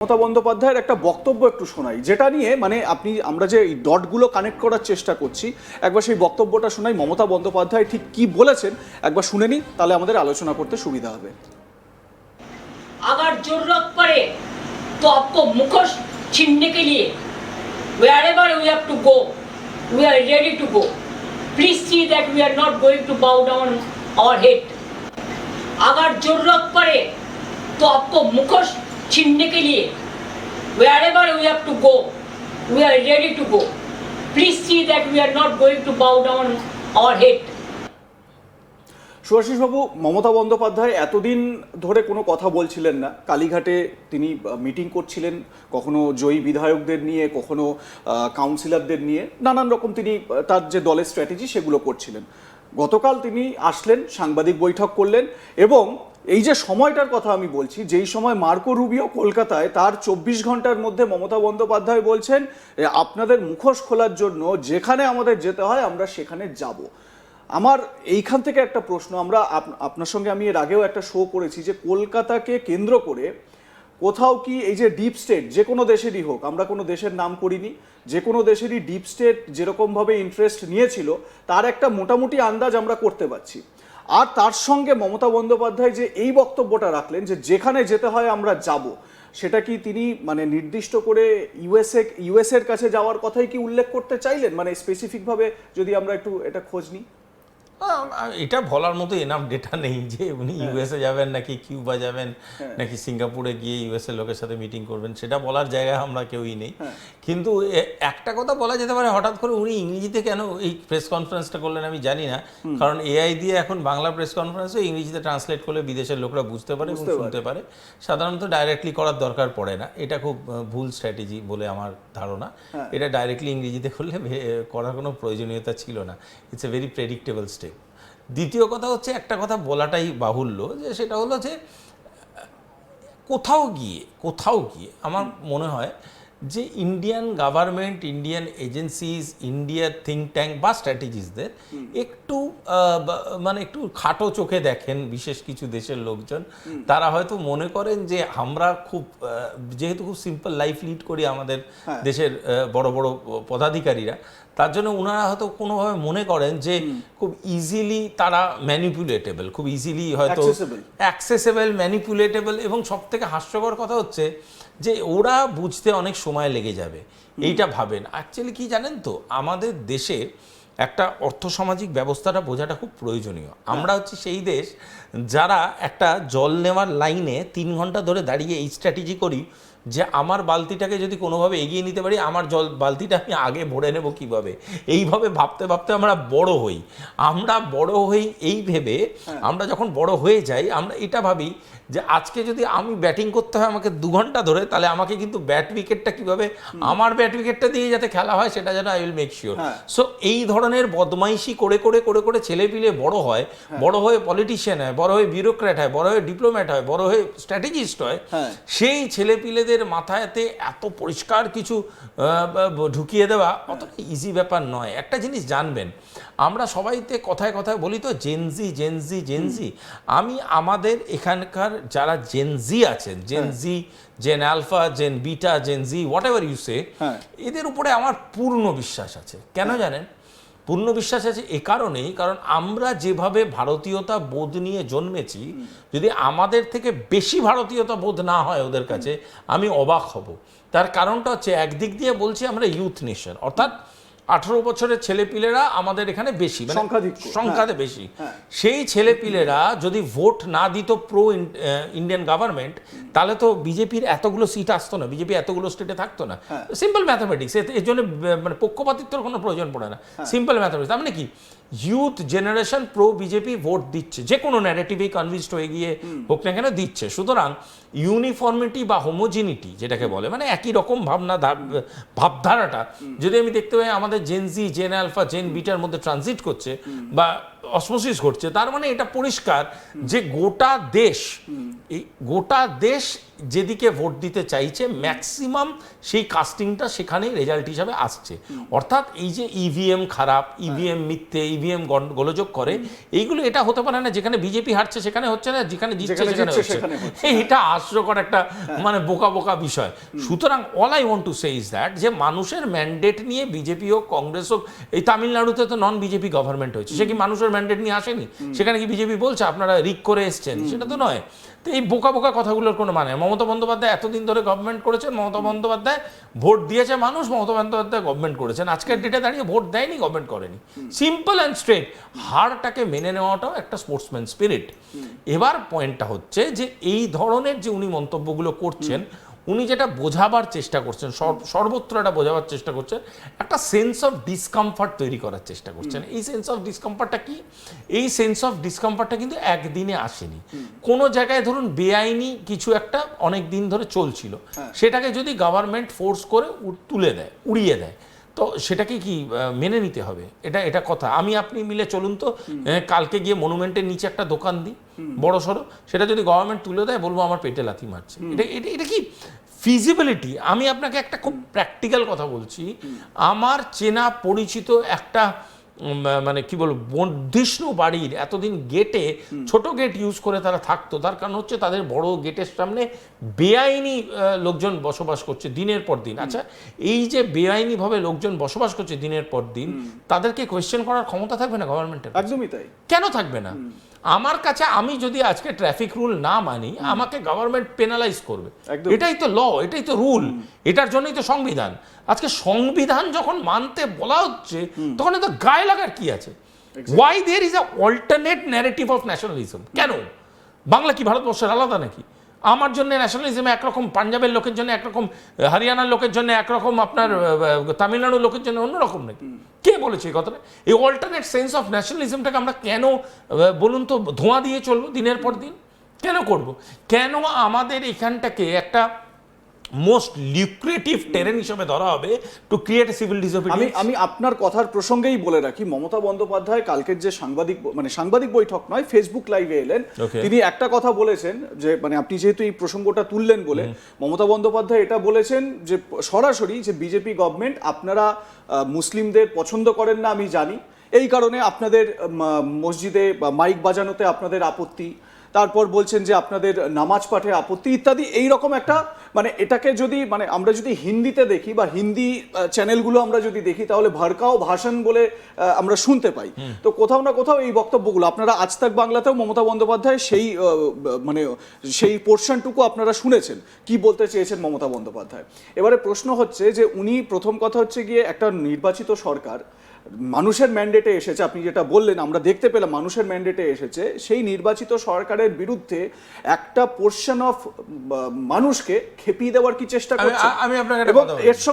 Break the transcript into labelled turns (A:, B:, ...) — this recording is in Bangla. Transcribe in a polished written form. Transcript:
A: মমতা বন্দ্যোপাধ্যায়ের একটা বক্তব্য একটু শোনাই, যেটা নিয়ে মানে আমরা যে এই ডটগুলো কানেক্ট করার চেষ্টা করছি, একবার সেই বক্তব্যটা শোনাই। মমতা বন্দ্যোপাধ্যায় ঠিক কি বলেছেন একবার শুনে নিই, তাহলে আমাদের আলোচনা করতে সুবিধা হবে।
B: अगर जरूरत पड़े तो आपको मुखोश छीनने के लिए wherever we have to go, we are ready to go. Please see that we are not going to bow down our head. अगर जरूरत पड़े तो आपको मुखोश छीनने के लिए wherever we have to go, we are ready to go. Please see that we are not going to bow down our head.
A: সুভাষিসবাবু, Mamata Bandyopadhyay এতদিন ধরে কোনো কথা বলছিলেন না। কালীঘাটে তিনি মিটিং করছিলেন, কখনো জয়ী বিধায়কদের নিয়ে, কখনো কাউন্সিলরদের নিয়ে, নানান রকম তিনি তার যে দলের স্ট্র্যাটেজি সেগুলো করছিলেন। গতকাল তিনি আসলেন, সাংবাদিক বৈঠক করলেন, এবং এই যে সময়টার কথা আমি বলছি, যেই সময় মার্কো রুবিও কলকাতায়, তার 24 ঘন্টার মধ্যে মমতা বন্দ্যোপাধ্যায় বলছেন আপনাদের মুখোশ খোলার জন্য যেখানে আমাদের যেতে হয় আমরা সেখানে যাব। আমার এইখান থেকে একটা প্রশ্ন, আপনার সঙ্গে আমি এর আগেও একটা শো করেছি যে কলকাতাকে কেন্দ্র করে কোথাও কি এই যে ডিপ স্টেট, যে কোনো দেশেরই হোক, আমরা কোনো দেশের নাম করিনি, যে কোনো দেশেরই ডিপ স্টেট যেরকমভাবে ইন্টারেস্ট নিয়েছিল তার একটা মোটামুটি আন্দাজ আমরা করতে পারছি। আর তার সঙ্গে মমতা বন্দ্যোপাধ্যায় যে এই বক্তব্যটা রাখলেন যে যেখানে যেতে হয় আমরা যাব, সেটা কি তিনি মানে নির্দিষ্ট করে ইউএসএর কাছে যাওয়ার কথাই কি উল্লেখ করতে চাইলেন, মানে স্পেসিফিকভাবে যদি আমরা একটু এটা খোঁজ নিই?
C: এটা বলার মতো এনাফ ডেটা নেই যে উনি ইউএসএ যাবেন নাকি কিউবা যাবেন নাকি সিঙ্গাপুরে গিয়ে ইউএসএ লোকের সাথে মিটিং করবেন, সেটা বলার জায়গায় আমরা কেউই নেই। কিন্তু একটা কথা বলা যেতে পারে, হঠাৎ করে উনি ইংরেজিতে কেন এই প্রেস কনফারেন্সটা করলেন আমি জানি না, কারণ এআই দিয়ে এখন বাংলা প্রেস কনফারেন্সও ইংরেজিতে ট্রান্সলেট করলে বিদেশের লোকরা বুঝতে পারে এবং শুনতে পারে। সাধারণত ডাইরেক্টলি করার দরকার পড়ে না, এটা খুব ভুল স্ট্র্যাটেজি বলে আমার ধারণা। এটা ডাইরেক্টলি ইংরেজিতে করলে করার কোনো প্রয়োজনীয়তা ছিল না। It's a very predictable step. দ্বিতীয় কথা হচ্ছে, একটা কথা বলাটাই বাহুল্য, যে সেটা হলো যে কোথাও গিয়ে আমার মনে হয় যে ইন্ডিয়ান গভর্নমেন্ট, ইন্ডিয়ান এজেন্সিজ, ইন্ডিয়ার থিঙ্ক ট্যাঙ্ক বা স্ট্র্যাটেজিসদের একটু মানে একটু খাটো চোখে দেখেন বিশেষ কিছু দেশের লোকজন। তারা হয়তো মনে করেন যে আমরা যেহেতু খুব সিম্পল লাইফ লিড করি আমাদের দেশের বড় বড় পদাধিকারীরা, তার জন্য ওনারা হয়তো কোনোভাবে মনে করেন যে খুব ইজিলি তারা ম্যানিপুলেটেবল, খুব ইজিলি হয়তো অ্যাক্সেসেবল, ম্যানিপুলেটেবল। এবং সব থেকে হাস্যকর কথা হচ্ছে যে ওরা বুঝতে অনেক সময় লেগে যাবে, এইটা ভাবেন। অ্যাকচুয়ালি কি জানেন তো, আমাদের দেশে একটা অর্থসামাজিক ব্যবস্থাটা বোঝাটা খুব প্রয়োজনীয়। আমরা হচ্ছে সেই দেশ যারা একটা জল নেওয়ার লাইনে 3 ঘন্টা ধরে দাঁড়িয়ে এই স্ট্র্যাটেজি করি যে আমার বালতিটাকে যদি কোনোভাবে এগিয়ে নিতে পারি, আমার বালতিটা আমি আগে ভরে নেব কীভাবে, এইভাবে ভাবতে ভাবতে আমরা বড় হই এই ভেবে আমরা যখন বড় হয়ে যাই, আমরা এটা ভাবি যে আজকে যদি আমি ব্যাটিং করতে হয় আমাকে 2 ঘন্টা ধরে, তাহলে আমাকে কিন্তু ব্যাট উইকেটটা কীভাবে, আমার ব্যাট উইকেটটা দিয়ে যাতে খেলা হয় সেটা যেন I will make sure. So এই ধরনের বদমাইশি করে ছেলেপিলে বড় হয়ে পলিটিশিয়ান হয়, বড় হয়ে বিউরোক্র্যাট হয়, বড় হয়ে ডিপ্লোম্যাট হয়, বড় হয়ে স্ট্র্যাটেজিস্ট হয়। সেই ছেলেপিলেদের মাথায়তে এত পরিষ্কার কিছু ঢুকিয়ে দেওয়া অতটা ইজি ব্যাপার নয়। একটা জিনিস জানবেন, আমরা সবাইতে কথায় বলি তো জেনজি। আমি আমাদের এখানকার যারা জেনজি আছেন, Gen Alpha, Gen Beta, Gen Z, whatever you say, এদের উপরে আমার পূর্ণ বিশ্বাস আছে। কেন জানেন? পূর্ণ বিশ্বাস আছে এ কারণেই, কারণ আমরা যেভাবে ভারতীয়তা বোধ নিয়ে জন্মেছি, যদি আমাদের থেকে বেশি ভারতীয়তা বোধ না হয় ওদের কাছে, আমি অবাক হব। তার কারণটা হচ্ছে, একদিক দিয়ে বলছি আমরা ইউথ নেশন, অর্থাৎ 18 বছরের ছেলেপিলেরা আমাদের এখানে বেশি, মানে সংখ্যাতে বেশি। সেই ছেলেপিলেরা যদি ভোট না দিত প্রো ইন্ডিয়ান গভর্নমেন্ট, তাহলে তো বিজেপির এতগুলো সিট আসতো না, বিজেপি এতগুলো স্টেটে থাকতো না। সিম্পল ম্যাথামেটিক্স, এর জন্য মানে পক্ষপাতিত্বর কোনো প্রয়োজন পড়ে না। Simple mathematics. তার মানে কি, youth generation pro BJP vote দিচ্ছে, যে কোনো ন্যারেটিভেই কনভিন্সড হয়ে গিয়ে হোক না কেন দিচ্ছে। সুতরাং ইউনিফর্মিটি বা হোমোজিনিটি যেটাকে বলে, মানে একই রকম ভাবধারাটা যদি আমি দেখতে পাই আমাদের জেনজি, জেন আলফা, জেন বিটার মধ্যে ট্রানজিট করছে বা অসমোসিস ঘটছে, তার মানে এটা পরিষ্কার যে গোটা দেশ এই গোটা দেশ যেদিকে ভোট দিতে চাইছে ম্যাক্সিমাম সেই কাস্টিংটা সেখানেই রেজাল্ট হিসাবে আসছে। অর্থাৎ এই যে ইভিএম খারাপ, ইভিএম মিথ্যে, ইভিএম গোলযোগ করে, এইগুলো এটা হতে পারে না যেখানে বিজেপি হারছে সেখানে হচ্ছে না, যেখানে জিতছে সেখানে হচ্ছে। এটা হাস্যকর একটা মানে বোকা বোকা বিষয়। সুতরাং all I want to say is that যে মানুষের ম্যান্ডেট নিয়ে বিজেপি হোক কংগ্রেস হোক, এই তামিলনাড়ুতে তো নন বিজেপি গভর্নমেন্ট হয়েছে, সে কি মানুষের ম্যান্ডেট নিয়ে আসেনি? সেখানে কি বিজেপি বলছে আপনারা রিক করে এসছেন? সেটা তো নয়। তো এই বোকা বোকা কথাগুলোর কোনো মানে, মমতা বন্দ্যোপাধ্যায় এতদিন ধরে গভর্নমেন্ট করেছেন, মমতা বন্দ্যোপাধ্যায় ভোট দিয়েছে মানুষ, মমতা বন্দ্যোপাধ্যায় গভর্নমেন্ট করেছেন, আজকের ডেটে দাঁড়িয়ে ভোট দেয়নি, গভর্নমেন্ট করেনি। Simple and straight. হারটাকে মেনে নেওয়াটাও একটা স্পোর্টসম্যান স্পিরিট। এবার পয়েন্টটা হচ্ছে যে এই ধরনের যে উনি মন্তব্যগুলো করছেন, উনি যেটা বোঝাবার চেষ্টা করছেন, সর্বত্র এটা বোঝাবার চেষ্টা করছেন, একটা সেন্স অফ ডিসকমফর্ট তৈরি করার চেষ্টা করছেন। এই সেন্স অফ ডিসকমফর্টটা কি? এই সেন্স অফ ডিসকমফর্টটা কিন্তু একদিনে আসেনি। কোনো জায়গায় ধরুন বেআইনি কিছু একটা অনেক দিন ধরে চলছিল, সেটাকে যদি গভর্নমেন্ট ফোর্স করে তুলে দেয়, উড়িয়ে দেয়, তো সেটাকে কি মেনে নিতে হবে? এটা কথা। আমি আপনি মিলে চলুন তো কালকে গিয়ে মনুমেন্টের নিচে একটা দোকান দিই বড় সড়ো, সেটা যদি গভর্নমেন্ট তুলে দেয় বলবো আমার পেটে লাথি মারছে। এটা কি ফিজিবিলিটি? আমি আপনাকে একটা খুব প্র্যাকটিক্যাল কথা বলছি। আমার চেনা পরিচিত একটা মানে কি বলবো বর্ধিষ্ণু বাড়ির এতদিন গেটে ছোট গেট ইউজ করে তারা থাকতো, তার কারণ হচ্ছে তাদের বড় গেটের সামনে বেআইনি লোকজন বসবাস করছে দিনের পর দিন। আচ্ছা, এই যে বেআইনিভাবে লোকজন বসবাস করছে দিনের পর দিন, তাদেরকে কোয়েশ্চেন করার ক্ষমতা থাকবে না গভর্নমেন্টের?
A: একদমই তাই।
C: কেন থাকবে না? আমার কাছে, আমি যদি আজকে ট্রাফিক রুল না মানি, আমাকে গভর্নমেন্ট পেনালাইজ করবে। এটাই তো ল, এটাই তো রুল, এটার জন্যই তো সংবিধান। আজকে সংবিধান যখন মানতে বলা হচ্ছে, তখন তো গায়ে লাগার কি আছে? Why there is a alternate narrative of nationalism? কেন? বাংলা কি ভারতবর্ষের আলাদা নাকি? আমার জন্য ন্যাশনালিজম একরকম, পাঞ্জাবের লোকের জন্য একরকম, হরিয়ানার লোকের জন্য একরকম, আপনার তামিলনাড়ুর লোকের জন্য অন্যরকম নাকি? কে বলেছে এই কথাটা? এই অল্টারনেট সেন্স অফ ন্যাশনালিজমটাকে আমরা কেন বলুন তো ধোঁয়া দিয়ে চলবো দিনের পর দিন? কেন করব? কেন আমাদের এখানটাকে একটা মোস্ট লিউক্রেটিভ টেরেন হিসেবে ধরা হবে to create a civil disobedience?
A: আমি আপনার কথার প্রসঙ্গেই বলে রাখি, মমতা বন্দ্যোপাধ্যায় কালকের যে সাংবাদিক বৈঠক নয়, ফেসবুক লাইভে এলেন, তিনি একটা কথা বলেছেন যে মানে আপনি যেহেতু এই প্রসঙ্গটা তুললেন বলে, মমতা বন্দ্যোপাধ্যায় এটা বলেছেন যে সরাসরি যে বিজেপি গভর্নমেন্ট আপনারা মুসলিমদের পছন্দ করেন না আমি জানি, এই কারণে আপনাদের মসজিদে মাইক বাজানোতে আপনাদের আপত্তি, তারপর বলছেন যে আপনাদের নামাজ পাঠে আপত্তি ইত্যাদি। এইরকম একটা মানে এটাকে যদি মানে আমরা যদি হিন্দিতে দেখি বা হিন্দি চ্যানেলগুলো আমরা যদি দেখি, তাহলে ভড়কাও ভাষণ বলে আমরা শুনতে পাই। তো কোথাও না কোথাও এই বক্তব্যগুলো আপনারা আজ তাক বাংলাতেও মমতা বন্দ্যোপাধ্যায় সেই মানে সেই পোর্শনটুকু আপনারা শুনেছেন কি বলতে চেয়েছেন মমতা বন্দ্যোপাধ্যায়। এবারে প্রশ্ন হচ্ছে যে উনি প্রথম কথা হচ্ছে গিয়ে একটা নির্বাচিত সরকার মানুষের ম্যান্ডেটে এসেছে, আপনি যেটা বললেন আমরা দেখতে পেলাম মানুষের ম্যান্ডেটে এসেছে, সেই নির্বাচিত সরকারের বিরুদ্ধে একটা পোর্শন অফ মানুষকে খেপিয়ে দেওয়ার কি চেষ্টা করছে?
C: আমি আপনাকে
A: এবং এর সঙ্গে